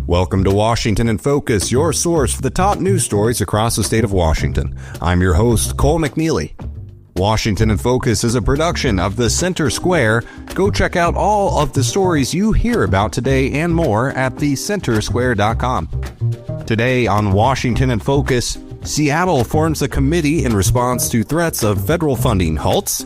Welcome to Washington in Focus, your source for the top news stories across the state of Washington. I'm your host, Cole McNeely. Washington in Focus is a production of the Center Square. Go check out all of the stories you hear about today and more at thecentersquare.com. Today on Washington in Focus, Seattle forms a committee in response to threats of federal funding halts,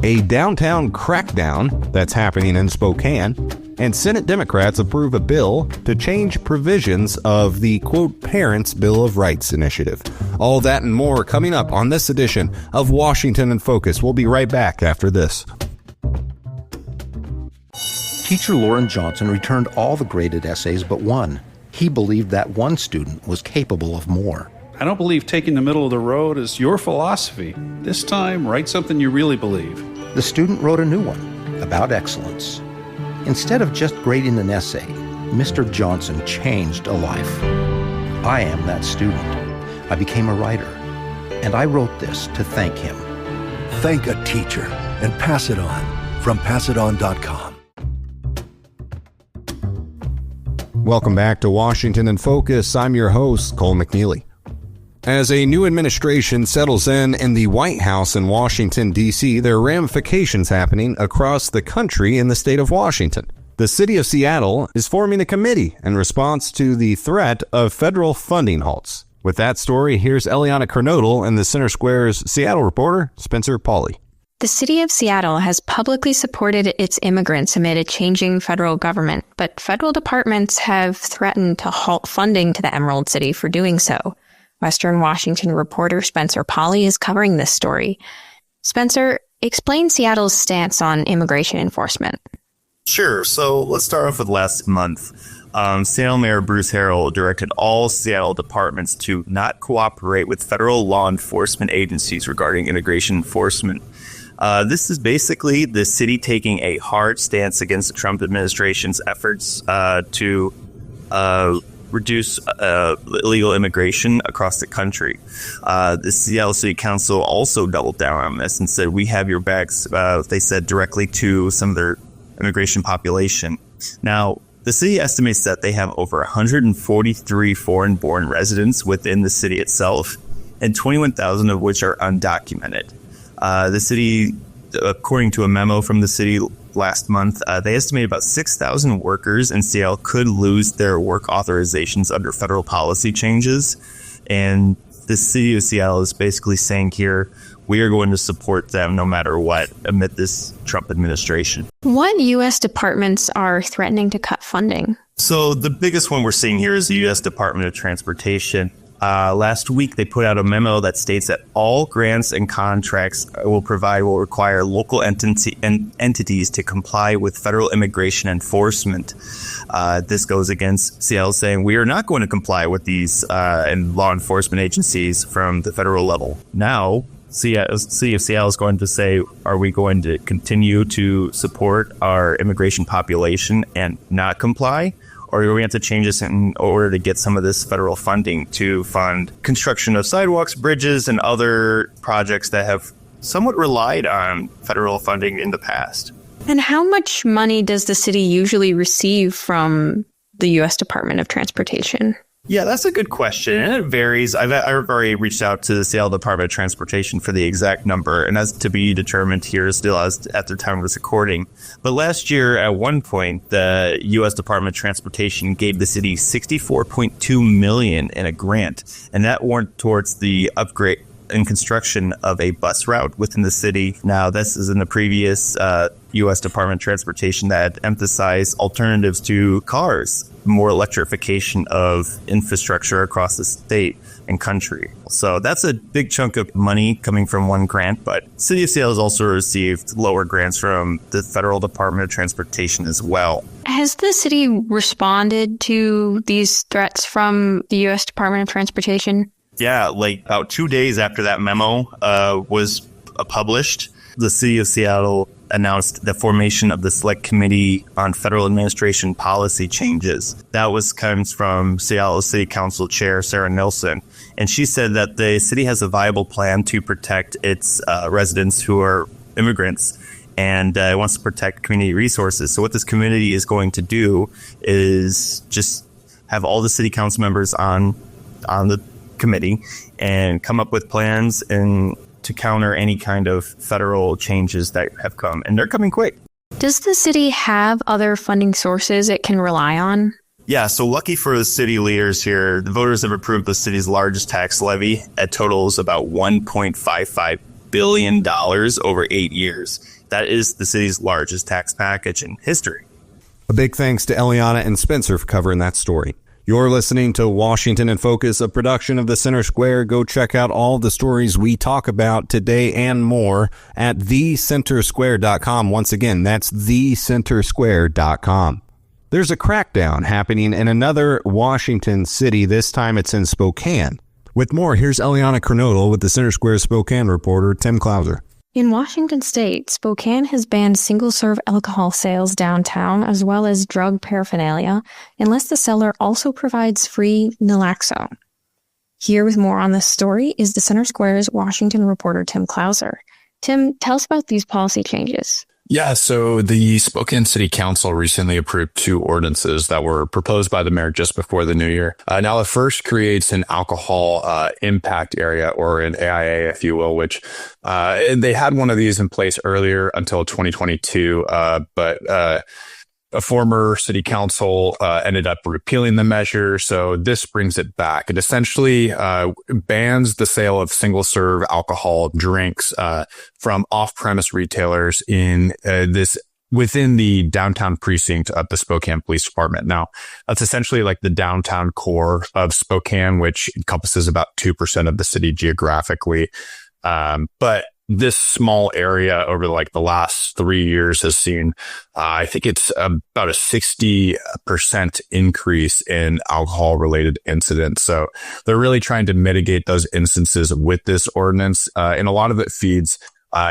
a downtown crackdown that's happening in Spokane, and Senate Democrats approve a bill to change provisions of the, quote, Parents' Bill of Rights initiative. All that and more coming up on this edition of Washington in Focus. We'll be right back after this. Teacher Lauren Johnson returned all the graded essays but one. He believed that one student was capable of more. I don't believe taking the middle of the road is your philosophy. This time, write something you really believe. The student wrote a new one about excellence. Instead of just grading an essay, Mr. Johnson changed a life. I am that student. I became a writer, and I wrote this to thank him. Thank a teacher and pass it on from passiton.com. Welcome back to Washington in Focus. I'm your host, Cole McNeely. As a new administration settles in the White House in Washington, D.C., there are ramifications happening across the country in the state of Washington. The city of Seattle is forming a committee in response to the threat of federal funding halts. With that story, here's Eliana Kernodle and the Center Square's Seattle reporter, Spencer Pauly. The city of Seattle has publicly supported its immigrants amid a changing federal government, but federal departments have threatened to halt funding to the Emerald City for doing so. Western Washington reporter Spencer Pauly is covering this story. Spencer, explain Seattle's stance on immigration enforcement. Sure. So let's start off with last month. Seattle Mayor Bruce Harrell directed all Seattle departments to not cooperate with federal law enforcement agencies regarding immigration enforcement. This is basically the city taking a hard stance against the Trump administration's efforts to reduce illegal immigration across the country. The Seattle City Council also doubled down on this and said, we have your backs, they said directly to some of their immigration population. Now, the city estimates that they have over 143 foreign-born residents within the city itself, and 21,000 of which are undocumented. The city, according to a memo from the city last month, they estimate about 6,000 workers in Seattle could lose their work authorizations under federal policy changes. And the city of Seattle is basically saying here, we are going to support them no matter what amid this Trump administration. What U.S. departments are threatening to cut funding? So the biggest one we're seeing here is the U.S. Department of Transportation. Last week, they put out a memo that states that all grants and contracts will require local entities to comply with federal immigration enforcement. This goes against Seattle saying we are not going to comply with these and law enforcement agencies from the federal level. Now, City of Seattle is going to say, are we going to continue to support our immigration population and not comply? Or do we have to change this in order to get some of this federal funding to fund construction of sidewalks, bridges, and other projects that have somewhat relied on federal funding in the past? And how much money does the city usually receive from the U.S. Department of Transportation? Yeah, that's a good question, and it varies. I've already reached out to the Seattle Department of Transportation for the exact number, and that's to be determined here still as at the time of this recording. But last year, at one point, the U.S. Department of Transportation gave the city $64.2 million in a grant, and that went towards the upgrade and construction of a bus route within the city. Now, this is in the previous U.S. Department of Transportation that emphasized alternatives to cars, more electrification of infrastructure across the state and country. So that's a big chunk of money coming from one grant, but City of Seattle has also received lower grants from the Federal Department of Transportation as well. Has the city responded to these threats from the U.S. Department of Transportation? Yeah, like about 2 days after that memo was published, the City of Seattle announced the formation of the Select Committee on Federal Administration Policy Changes. That comes from Seattle City Council Chair Sarah Nelson. And she said that the city has a viable plan to protect its residents who are immigrants, and it wants to protect community resources. So what this committee is going to do is just have all the city council members on the committee and come up with plans and to counter any kind of federal changes that have come. And they're coming quick. Does the city have other funding sources it can rely on? Yeah, so lucky for the city leaders here, the voters have approved the city's largest tax levy at totals about $1.55 billion over 8 years. That is the city's largest tax package in history. A big thanks to Eliana and Spencer for covering that story. You're listening to Washington in Focus, a production of the Center Square. Go check out all the stories we talk about today and more at thecentersquare.com. Once again, that's thecentersquare.com. There's a crackdown happening in another Washington city. This time it's in Spokane. With more, here's Eliana Kernodle with the Center Square Spokane reporter, Tim Klauser. In Washington state, Spokane has banned single-serve alcohol sales downtown as well as drug paraphernalia unless the seller also provides free naloxone. Here with more on this story is the Center Square's Washington reporter, Tim Klauser. Tim, tell us about these policy changes. Yeah, so the Spokane City Council recently approved 2 ordinances that were proposed by the mayor just before the new year. Now, the first creates an alcohol impact area, or an AIA, if you will, which they had one of these in place earlier until 2022, but a former city council ended up repealing the measure. So this brings it back. It essentially bans the sale of single-serve alcohol drinks from off-premise retailers in within the downtown precinct of the Spokane Police Department. Now, that's essentially like the downtown core of Spokane, which encompasses about 2% of the city geographically. But this small area over like the last 3 years has seen, I think it's about a 60% increase in alcohol related incidents. So they're really trying to mitigate those instances with this ordinance. And a lot of it feeds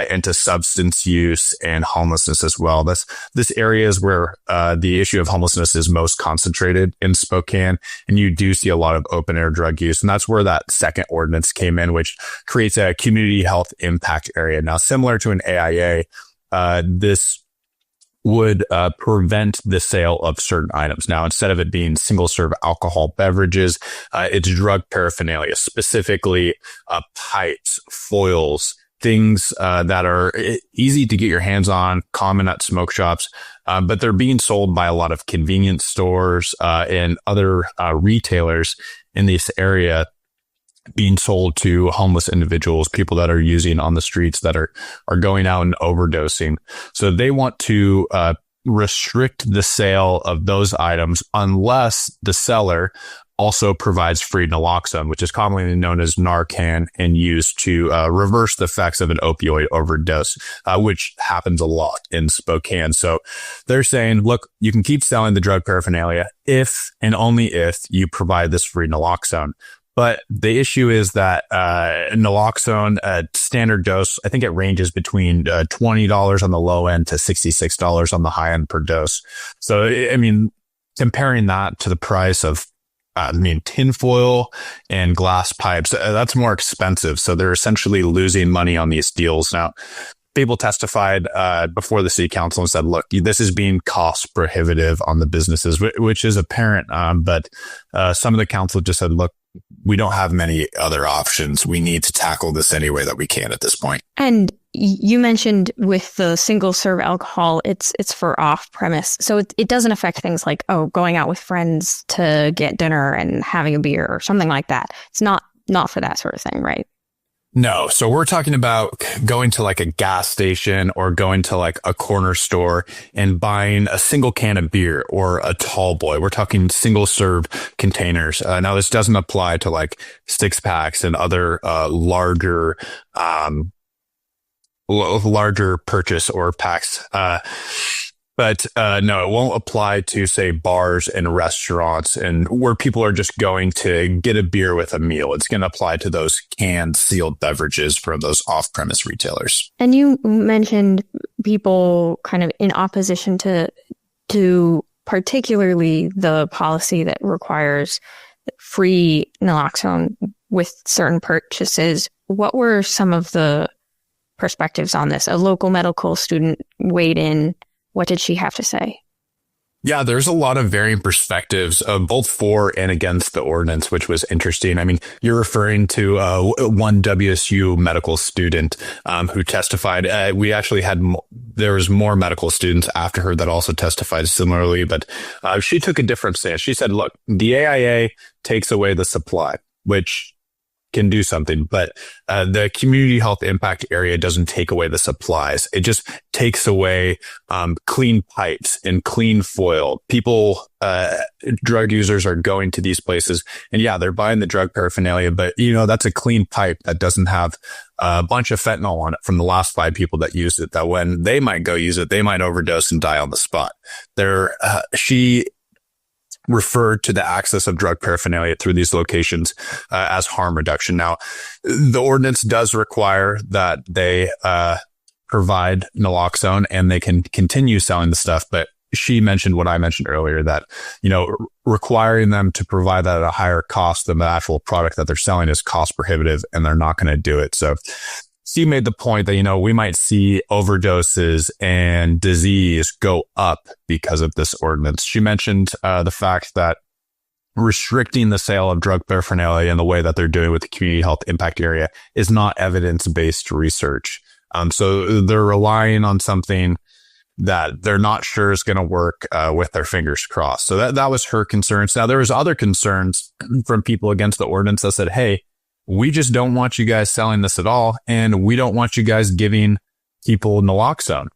into substance use and homelessness as well. This area is where the issue of homelessness is most concentrated in Spokane, and you do see a lot of open air drug use. And that's where that second ordinance came in, which creates a community health impact area. Now, similar to an AIA, this would prevent the sale of certain items. Now, instead of it being single-serve alcohol beverages, it's drug paraphernalia, specifically pipes, foils, things that are easy to get your hands on, common at smoke shops, but they're being sold by a lot of convenience stores and other retailers in this area, being sold to homeless individuals, people that are using on the streets, that are going out and overdosing. So they want to restrict the sale of those items unless the seller also provides free naloxone, which is commonly known as Narcan, and used to reverse the effects of an opioid overdose, which happens a lot in Spokane. So they're saying, look, you can keep selling the drug paraphernalia if and only if you provide this free naloxone. But the issue is that naloxone, standard dose, I think it ranges between $20 on the low end to $66 on the high end per dose. So, I mean, comparing that to the price of tinfoil and glass pipes, that's more expensive. So they're essentially losing money on these deals. Now, people testified before the city council and said, look, this is being cost prohibitive on the businesses, which is apparent. But some of the council just said, look, we don't have many other options. We need to tackle this any way that we can at this point. And you mentioned with the single serve alcohol, it's for off premise. So it doesn't affect things like, going out with friends to get dinner and having a beer or something like that. It's not for that sort of thing, right? No. So we're talking about going to like a gas station or going to like a corner store and buying a single can of beer or a tall boy. We're talking single serve containers. Now this doesn't apply to like 6-packs and other larger purchase or packs. But no, it won't apply to, say, bars and restaurants and where people are just going to get a beer with a meal. It's going to apply to those canned sealed beverages from those off-premise retailers. And you mentioned people kind of in opposition to particularly the policy that requires free naloxone with certain purchases. What were some of the perspectives on this? A local medical student weighed in. What did she have to say? Yeah, there's a lot of varying perspectives, both for and against the ordinance, which was interesting. I mean, you're referring to one WSU medical student who testified. We actually had there was more medical students after her that also testified similarly, but she took a different stance. She said, "Look, the AIA takes away the supply, which can do something, but the community health impact area doesn't take away the supplies. It just takes away clean pipes and clean foil. People, drug users are going to these places and yeah, they're buying the drug paraphernalia, but that's a clean pipe that doesn't have a bunch of fentanyl on it from the last 5 people that used it, that when they might go use it, they might overdose and die on the spot." She referred to the access of drug paraphernalia through these locations as harm reduction. Now, the ordinance does require that they provide naloxone and they can continue selling the stuff, but she mentioned what I mentioned earlier, that requiring them to provide that at a higher cost than the actual product that they're selling is cost prohibitive, and they're not going to do it. So she made the point that, we might see overdoses and disease go up because of this ordinance. She mentioned the fact that restricting the sale of drug paraphernalia in the way that they're doing with the community health impact area is not evidence-based research. So they're relying on something that they're not sure is going to work with their fingers crossed. So that was her concerns. Now, there was other concerns from people against the ordinance that said, hey, we just don't want you guys selling this at all, and we don't want you guys giving people naloxone.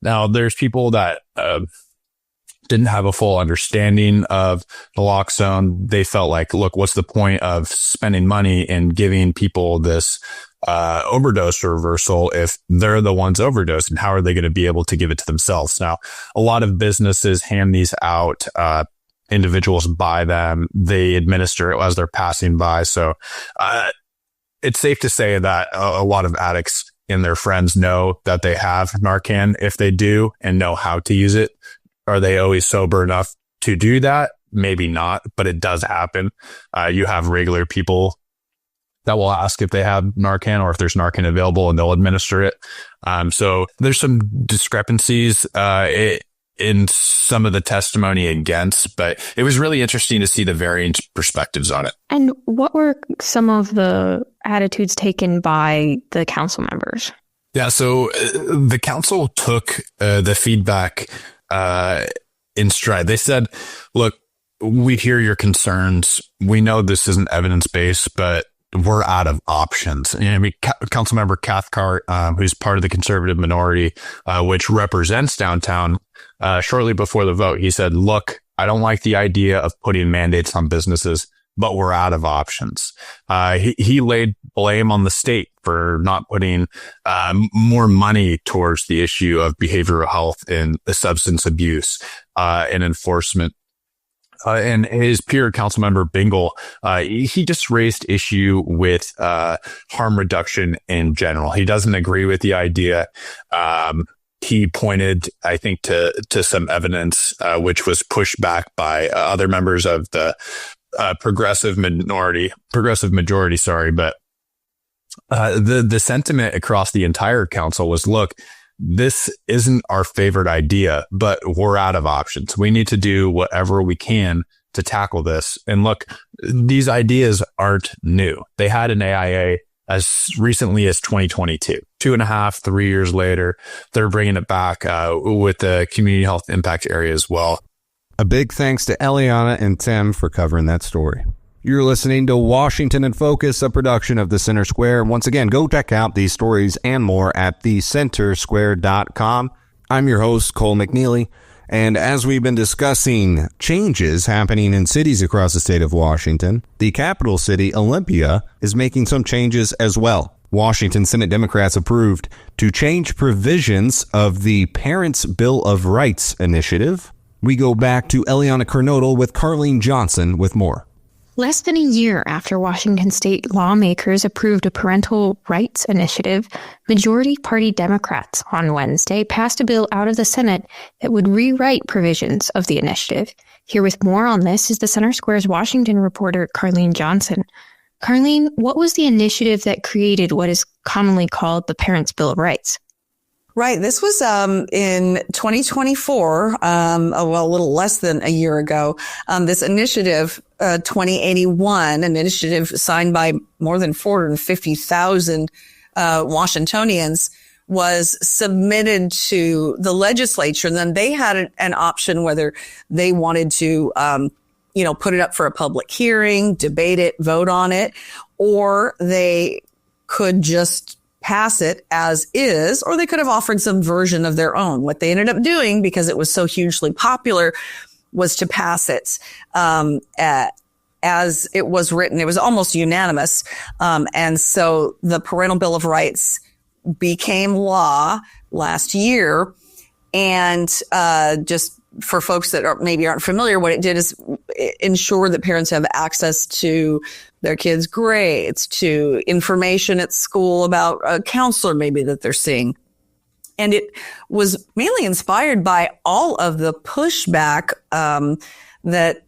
Now, there's people that didn't have a full understanding of naloxone. They felt like, look, what's the point of spending money and giving people this overdose reversal if they're the ones overdosed, and how are they going to be able to give it to themselves? Now, a lot of businesses hand these out. Individuals buy them, they administer it as they're passing by. So it's safe to say that a lot of addicts and their friends know that they have Narcan if they do and know how to use it. Are they always sober enough to do that? Maybe not, but it does happen. You have regular people that will ask if they have Narcan or if there's Narcan available, and they'll administer it. So there's some discrepancies in some of the testimony against, but it was really interesting to see the varying perspectives on it. And what were some of the attitudes taken by the council members? Yeah, so the council took the feedback in stride. They said, look, we hear your concerns. We know this isn't evidence-based, but we're out of options. I mean, Councilmember Cathcart, who's part of the conservative minority, which represents downtown, shortly before the vote, he said, look, I don't like the idea of putting mandates on businesses, but we're out of options. He laid blame on the state for not putting more money towards the issue of behavioral health and substance abuse and enforcement. And his peer, Councilmember Bingle, he just raised issue with harm reduction in general. He doesn't agree with the idea. He pointed, I think, to some evidence which was pushed back by other members of the progressive majority. But the sentiment across the entire council was, look, this isn't our favorite idea, but we're out of options. We need to do whatever we can to tackle this. And look, these ideas aren't new. They had an AIA as recently as 2022. 2.5, 3 years later, they're bringing it back with the community health impact area as well. A big thanks to Eliana and Tim for covering that story. You're listening to Washington in Focus, a production of The Center Square. Once again, go check out these stories and more at thecentersquare.com. I'm your host, Cole McNeely. And as we've been discussing changes happening in cities across the state of Washington, the capital city, Olympia, is making some changes as well. Washington Senate Democrats approved to change provisions of the Parents' Bill of Rights initiative. We go back to Eliana Kernodle with Carlene Johnson with more. Less than a year after Washington state lawmakers approved a parental rights initiative, majority party Democrats on Wednesday passed a bill out of the Senate that would rewrite provisions of the initiative. Here with more on this is the Center Square's Washington reporter, Carlene Johnson. Carlene, what was the initiative that created what is commonly called the Parents' Bill of Rights? Right. This was in 2024, a little less than a year ago. This initiative, 2081, an initiative signed by more than 450,000 Washingtonians, was submitted to the legislature. And then they had an option whether they wanted to, put it up for a public hearing, debate it, vote on it, or they could just pass it as is, or they could have offered some version of their own. What they ended up doing, because it was so hugely popular, was to pass it as it was written. It was almost unanimous. And so the Parental Bill of Rights became law last year. And just for folks that maybe aren't familiar, what it did is ensure that parents have access to their kids' grades, to information at school about a counselor maybe that they're seeing. And it was mainly inspired by all of the pushback that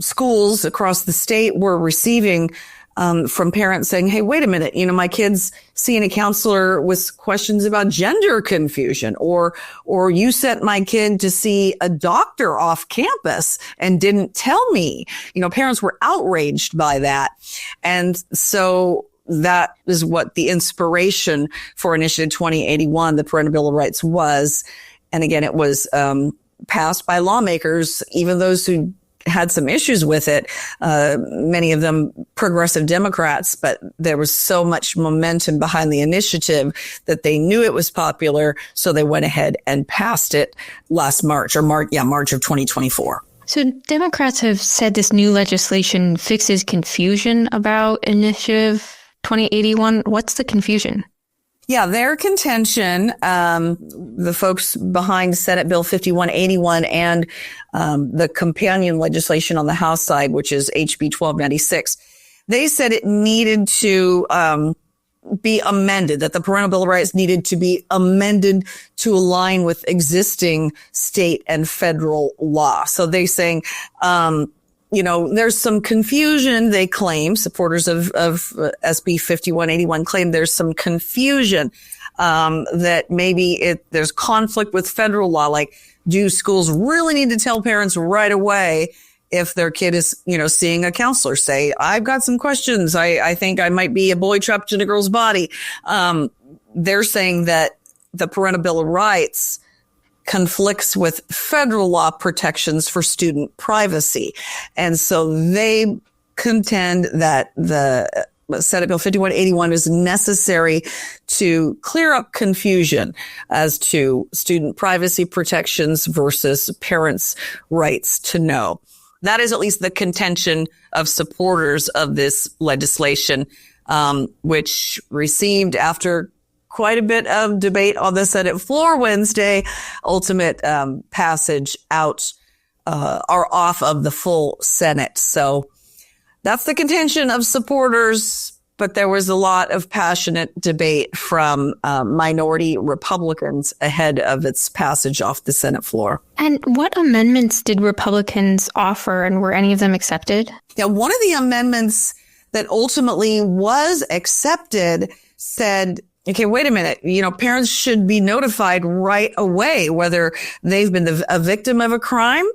schools across the state were receiving from parents saying, hey, wait a minute, my kid's seeing a counselor with questions about gender confusion, or you sent my kid to see a doctor off campus and didn't tell me. Parents were outraged by that. And so that is what the inspiration for Initiative 2081, the Parental Bill of Rights, was. And again, it was passed by lawmakers, even those who had some issues with it, many of them progressive Democrats, but there was so much momentum behind the initiative that they knew it was popular. So they went ahead and passed it last March of 2024. So Democrats have said this new legislation fixes confusion about Initiative 2081. What's the confusion? Yeah, their contention, the folks behind Senate Bill 5181 and the companion legislation on the House side, which is HB 1296, they said it needed to be amended, that the Parental Bill of Rights needed to be amended to align with existing state and federal law. So they're saying, there's some confusion, they claim, supporters of SB 5181 claim there's some confusion, that maybe there's conflict with federal law. Like, do schools really need to tell parents right away if their kid is, seeing a counselor? Say, I've got some questions. I think I might be a boy trapped in a girl's body. They're saying that the Parental Bill of Rights conflicts with federal law protections for student privacy. And so they contend that the Senate Bill 5181 is necessary to clear up confusion as to student privacy protections versus parents' rights to know. That is at least the contention of supporters of this legislation, which received, after quite a bit of debate on the Senate floor Wednesday, ultimate passage out or off of the full Senate. So that's the contention of supporters, but there was a lot of passionate debate from minority Republicans ahead of its passage off the Senate floor. And what amendments did Republicans offer, and were any of them accepted? Yeah, one of the amendments that ultimately was accepted said, okay, wait a minute. Parents should be notified right away whether they've been a victim of a crime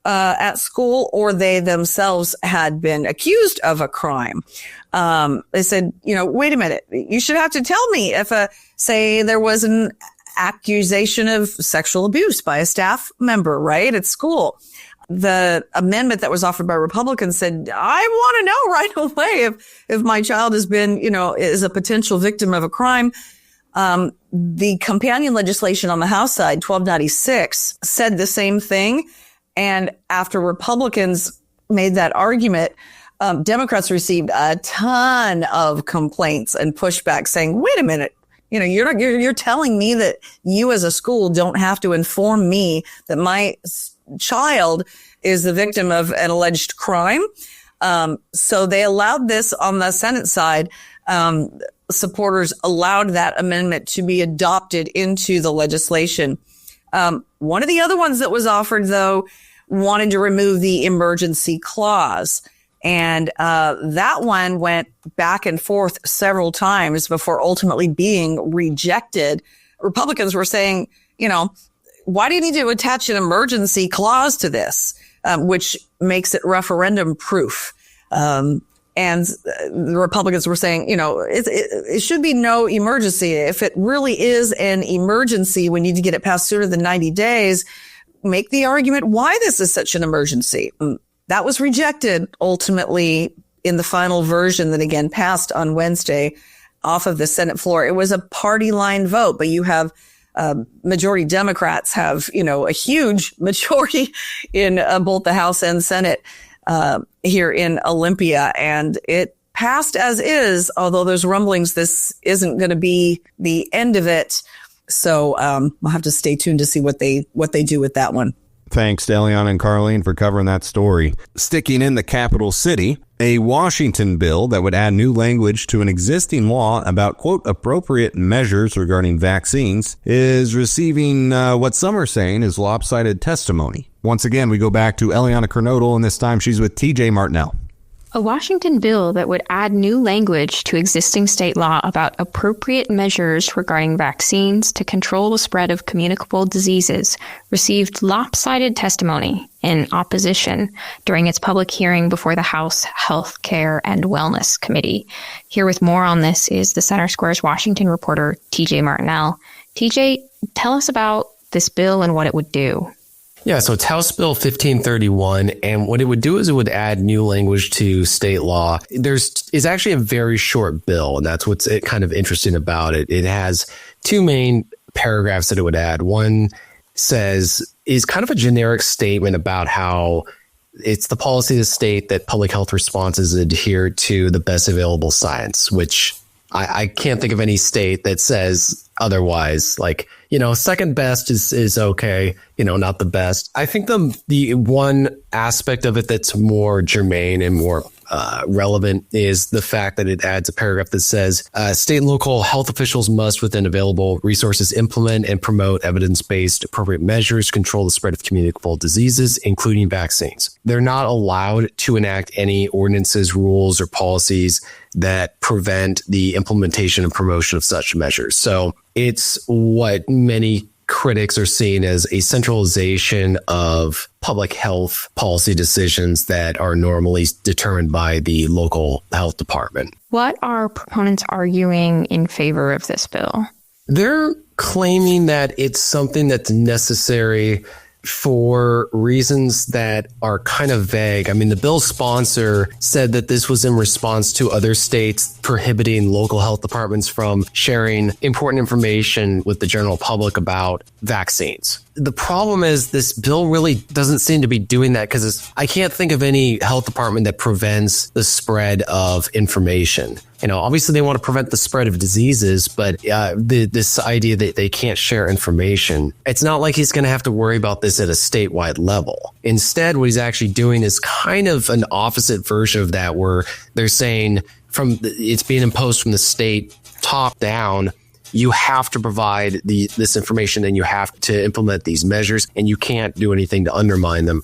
at school or they themselves had been accused of a crime. They said, wait a minute. You should have to tell me if say there was an accusation of sexual abuse by a staff member, right, at school. The amendment that was offered by Republicans said, I want to know right away if my child has been, is a potential victim of a crime. The companion legislation on the House side, 1296, said the same thing. And after Republicans made that argument, Democrats received a ton of complaints and pushback saying, wait a minute, you're telling me that you as a school don't have to inform me that my child is the victim of an alleged crime. So they allowed this on the Senate side. Supporters allowed that amendment to be adopted into the legislation. One of the other ones that was offered, though, wanted to remove the emergency clause. And that one went back and forth several times before ultimately being rejected. Republicans were saying, why do you need to attach an emergency clause to this, which makes it referendum proof? And the Republicans were saying, it should be no emergency. If it really is an emergency, we need to get it passed sooner than 90 days. Make the argument why this is such an emergency. That was rejected ultimately in the final version that again passed on Wednesday off of the Senate floor. It was a party line vote, but you have majority Democrats have, a huge majority in both the House and Senate here in Olympia. And it passed as is, although there's rumblings this isn't going to be the end of it. So we'll have to stay tuned to see what they do with that one. Thanks, Deliana and Carlene, for covering that story. Sticking in the capital city, a Washington bill that would add new language to an existing law about, quote, appropriate measures regarding vaccines is receiving what some are saying is lopsided testimony. Once again, we go back to Eliana Kernodle, and this time she's with TJ Martinell. A Washington bill that would add new language to existing state law about appropriate measures regarding vaccines to control the spread of communicable diseases received lopsided testimony in opposition during its public hearing before the House Health Care and Wellness Committee. Here with more on this is the Center Square's Washington reporter, TJ Martinell. TJ, tell us about this bill and what it would do. Yeah, so it's House Bill 1531, and what it would do is it would add new language to state law. It's actually a very short bill, and that's what's kind of interesting about it. It has two main paragraphs that it would add. One is kind of a generic statement about how it's the policy of the state that public health responses adhere to the best available science, which I can't think of any state that says otherwise. Like, second best is okay, not the best. I think the one aspect of it that's more germane and more relevant is the fact that it adds a paragraph that says state and local health officials must, within available resources, implement and promote evidence-based appropriate measures to control the spread of communicable diseases, including vaccines. They're not allowed to enact any ordinances, rules, or policies that prevent the implementation and promotion of such measures. So it's what many critics are seeing as a centralization of public health policy decisions that are normally determined by the local health department. What are proponents arguing in favor of this bill? They're claiming that it's something that's necessary for reasons that are kind of vague. I mean, the bill's sponsor said that this was in response to other states prohibiting local health departments from sharing important information with the general public about vaccines. The problem is this bill really doesn't seem to be doing that because I can't think of any health department that prevents the spread of information. Obviously they want to prevent the spread of diseases, but this idea that they can't share information, it's not like he's going to have to worry about this at a statewide level. Instead, what he's actually doing is kind of an opposite version of that, where they're saying it's being imposed from the state top down. You have to provide this information and you have to implement these measures, and you can't do anything to undermine them.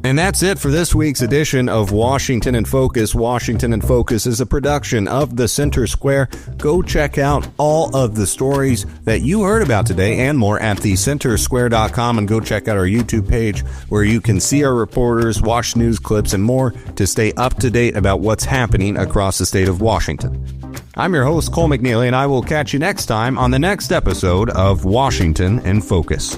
And that's it for this week's edition of Washington in Focus. Washington in Focus is a production of the Center Square. Go check out all of the stories that you heard about today and more at thecentersquare.com, and go check out our YouTube page where you can see our reporters, watch news clips, and more to stay up to date about what's happening across the state of Washington. I'm your host, Cole McNeely, and I will catch you next time on the next episode of Washington in Focus.